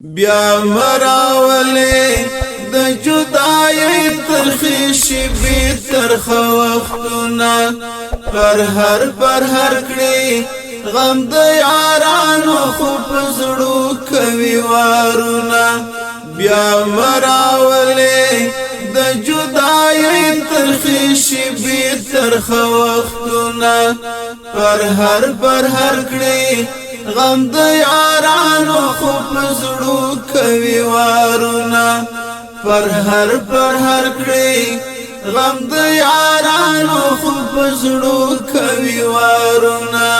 بیا مراولی د جدای ترخیشی بی ترخ وختونا پر هر کړي غم د یارانو خو پزړو کوي وارونا بیا مراولی د جدای ترخیشی بی ترخ وختونا پر هر کړي غم د یارانو خو پزړو کوي وارونا پر هر کړي غم د یارانو خو پزړو کوي وارونا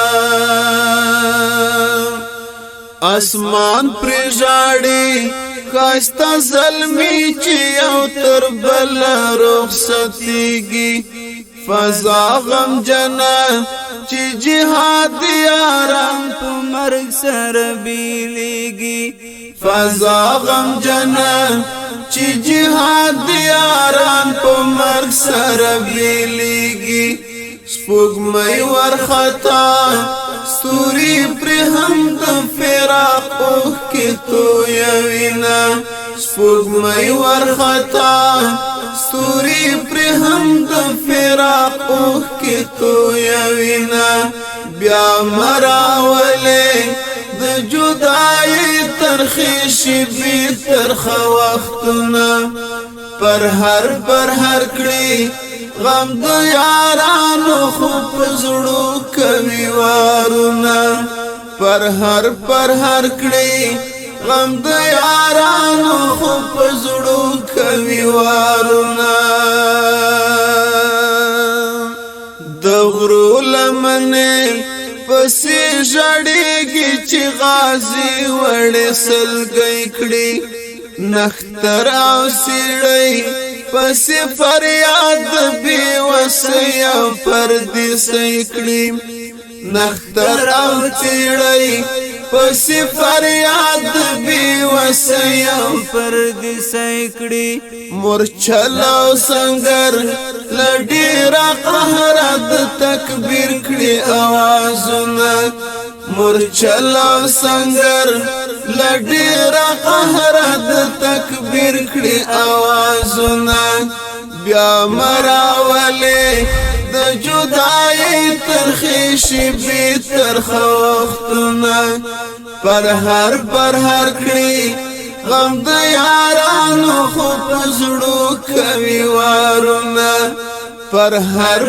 اسمان پر ژاړي خاستا زلمی چې او تر بل رخصتيږي فضا غم جنا چې جهاد یاران په مرګ سره بیلېږي فضا غم جنا چې جهاد یاران په مرګ سره بیلېږي سپوږمۍ ورخطا ستوري پر هم د فراق کې تویوینا سپوږمۍ ورخطا ستوري پر هم د فراق کې تویوینا بیا مراوله د جدای ترخیشی بی ترخ وختونا پر هر کړي غم د یارانو خو پزړو کوي وارونا پر هر کړي غم د یارانو خو پزړو کوي وارونا د غرو لمنه پسې ژړېږي چې غازی وړې سلګۍ کړي نختر او سیړۍ پسې فریاد بې وسۍ او پردیسۍ کړي نختر او سیړۍ پسې فریاد بې وسۍ او پردیسۍ کړي مورچل او سنگر لډیرا قهر د تکبیر کړي اوازونه مورچل او سنگر لډیرا قهر د تکبیر کړي اوازونه بیا مراوله د جدای ترخیشی بی ترخ وختونا پر هر کړي غم د یارانو خو پزړو کوي وارونا پر هر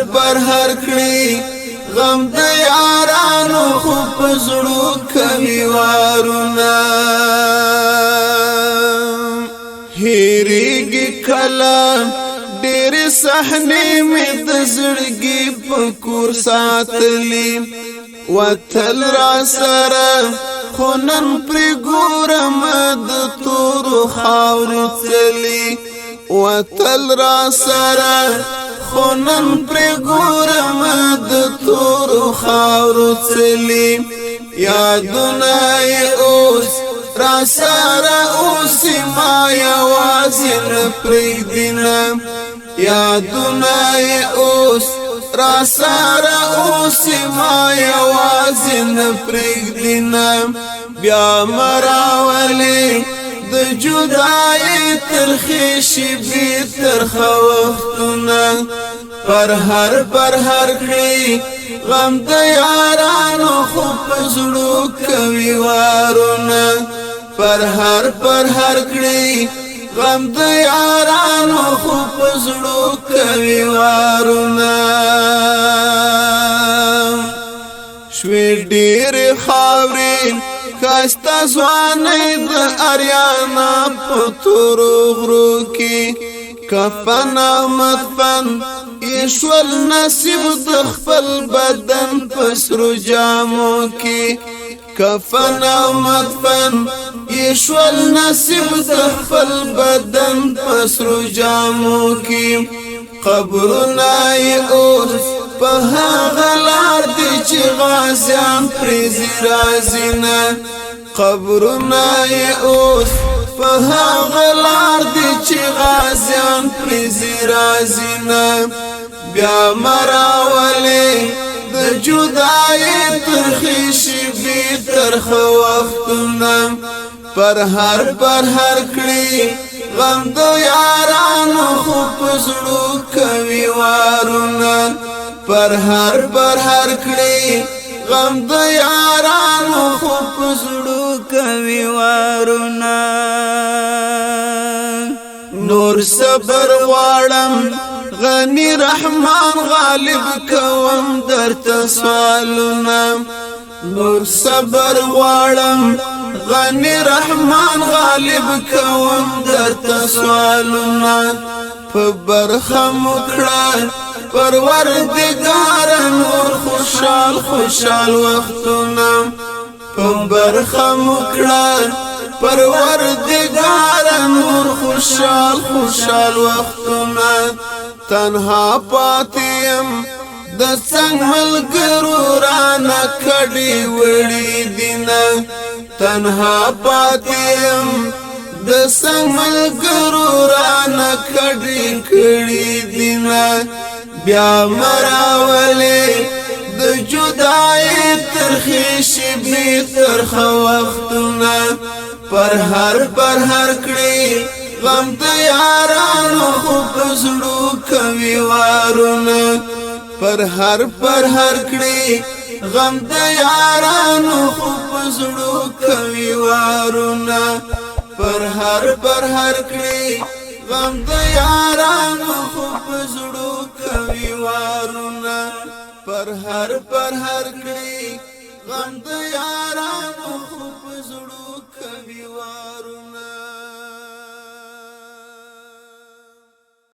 کړي غم د یارانو خو پزړو کوي وارونا هېریږي کله ډېر صحنې مې د زړګي په کور ساتلي وتل را سره خو نن پرې ګورم د تورو خاورې څلي وتل را سره خو نن پرې ګورم د تورو خاورو څلي یادونه یې اوس را سره اوس ما یوازې نه پرېږدینه یادونه یې اوس را سره اوس ما یوازې نه پرېږدینه بیا مراولې د جدای ترخیشی بی ترخ وختونا پر هر کړي غم د یارانو خو پزړو کوي وارونا پر هر کړي غم د یارانو خو پزړو کوي وارونا شوي ډېر خاورې خاستا ځوانۍ د اریانا په تورو غرو کې کفن او مدفن ایشول نصیب د خپل بدن په سرو جامو کې کفن او مدفن ایشول نصیب د خپل بدن په سرو جامو کې قبرونه یې اوس په هغه لار دي چې غازیان پرې راځینه قبرونه یې اوس په هغه لار دي چې غازیان پرې راځینه بیا مراولې د جدای ترخیشی بی ترخ وختونا پر هر کړي غم د یارانو خو پزړو کوي وارونه پر هر کړي غم د یارانو خو پزړو کوي وارونه نور صبر غواړم غنی رحمان غالب کوم درته سوالونه نور صبر غواړم غنی رحمان غالب کوم درته سوالونه په برخه مکړه پروردگار نور خوشحال وختونه په برخه مکړه پروردگار نور خوشحال وختونه تنها پاتیم د څنګ ملګرو رانه کډي وړي دینه تنها پاتیم د څنګ ملګرو رانه کډي کړي دینه بیا مراولې د جدای ترخې شبې ترخه وختونه پر هر کړي غم د یارانو خو پزړو کوي وارونه پر هر کړي غم د یارانو خو پزړو کوي وارونه پر هر کړي غم د یارانو خو پزړو کوي وارونه پر هر کړي غم د یارانو